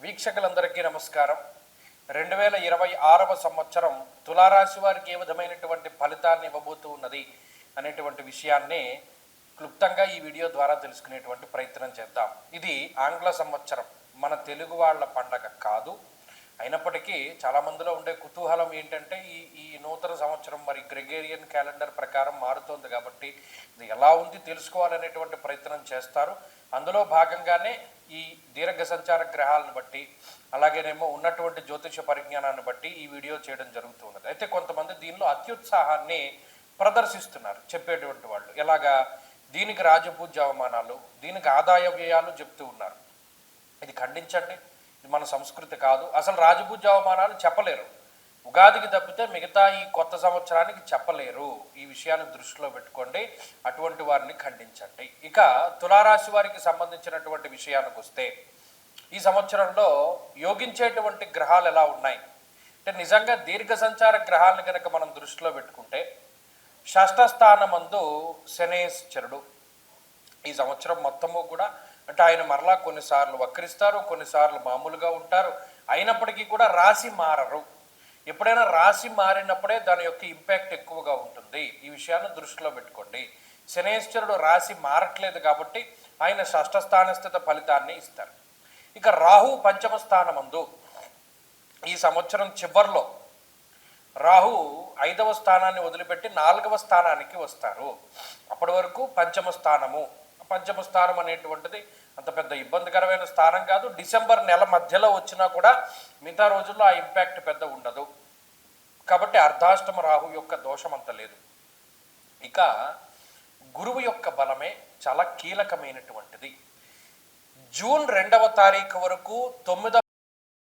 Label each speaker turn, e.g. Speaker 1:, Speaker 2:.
Speaker 1: వీక్షకులందరికీ నమస్కారం. 2026వ సంవత్సరం తులారాశి వారికి ఏ విధమైనటువంటి ఫలితాన్ని ఇవ్వబోతూ ఉన్నది అనేటువంటి విషయాన్ని క్లుప్తంగా ఈ వీడియో ద్వారా తెలుసుకునేటువంటి ప్రయత్నం చేద్దాం. ఇది ఆంగ్ల సంవత్సరం, మన తెలుగు వాళ్ళ పండగ కాదు. అయినప్పటికీ చాలామందిలో ఉండే కుతూహలం ఏంటంటే ఈ నూతన సంవత్సరం మరి గ్రెగేరియన్ క్యాలెండర్ ప్రకారం మారుతోంది కాబట్టి ఇది ఎలా ఉంది తెలుసుకోవాలనేటువంటి ప్రయత్నం చేస్తారు. అందులో భాగంగానే ఈ దీర్ఘ సంచార గ్రహాలను బట్టి అలాగేనేమో ఉన్నటువంటి జ్యోతిష పరిజ్ఞానాన్ని బట్టి ఈ వీడియో చేయడం జరుగుతున్నది. అయితే కొంతమంది దీనిలో అత్యుత్సాహాన్ని ప్రదర్శిస్తున్నారు చెప్పేటువంటి వాళ్ళు. ఎలాగా దీనికి రాజపూజ్య అవమానాలు, దీనికి ఆదాయ వ్యయాలు చెప్తూ ఉన్నారు. ఇది ఖండించండి, ఇది మన సంస్కృతి కాదు. అసలు రాజపూజ్య అవమానాలు చెప్పలేరు, ఉగాదికి తప్పితే మిగతా ఈ కొత్త సంవత్సరానికి చెప్పలేరు. ఈ విషయాన్ని దృష్టిలో పెట్టుకోండి, అటువంటి వారిని ఖండించండి. ఇక తులారాశి వారికి సంబంధించినటువంటి విషయానికి వస్తే ఈ సంవత్సరంలో యోగించేటువంటి గ్రహాలు ఎలా ఉన్నాయి అంటే, నిజంగా దీర్ఘ సంచార గ్రహాలను కనుక మనం దృష్టిలో పెట్టుకుంటే షష్ఠ స్థానమందు శనేశ్వరుడు ఈ సంవత్సరం మొత్తము కూడా అంటే ఆయన మరలా కొన్నిసార్లు వక్రిస్తారు, కొన్నిసార్లు మామూలుగా ఉంటారు. అయినప్పటికీ కూడా రాశి మారరు. ఎప్పుడైనా రాశి మారినప్పుడే దాని యొక్క ఇంపాక్ట్ ఎక్కువగా ఉంటుంది. ఈ విషయాన్ని దృష్టిలో పెట్టుకోండి. శనేశ్వరుడు రాశి మారట్లేదు కాబట్టి ఆయన షష్ఠ స్థానస్థిత ఫలితాన్ని ఇస్తారు. ఇక రాహు పంచమ స్థానమందు ఈ సంవత్సరం చివరిలో రాహు 5వ స్థానాన్ని వదిలిపెట్టి 4వ స్థానానికి వస్తారు. అప్పటి వరకు పంచమ స్థానం అనేటువంటిది అంత పెద్ద ఇబ్బందికరమైన స్థానం కాదు. డిసెంబర్ నెల మధ్యలో వచ్చినా కూడా మిగతా రోజుల్లో ఆ ఇంపాక్ట్ పెద్ద ఉండదు. కాబట్టి అర్ధాష్టమ రాహు యొక్క దోషం అంత లేదు. ఇక గురువు యొక్క బలమే చాలా కీలకమైనటువంటిది. జూన్ 2వ తారీఖు వరకు 9వ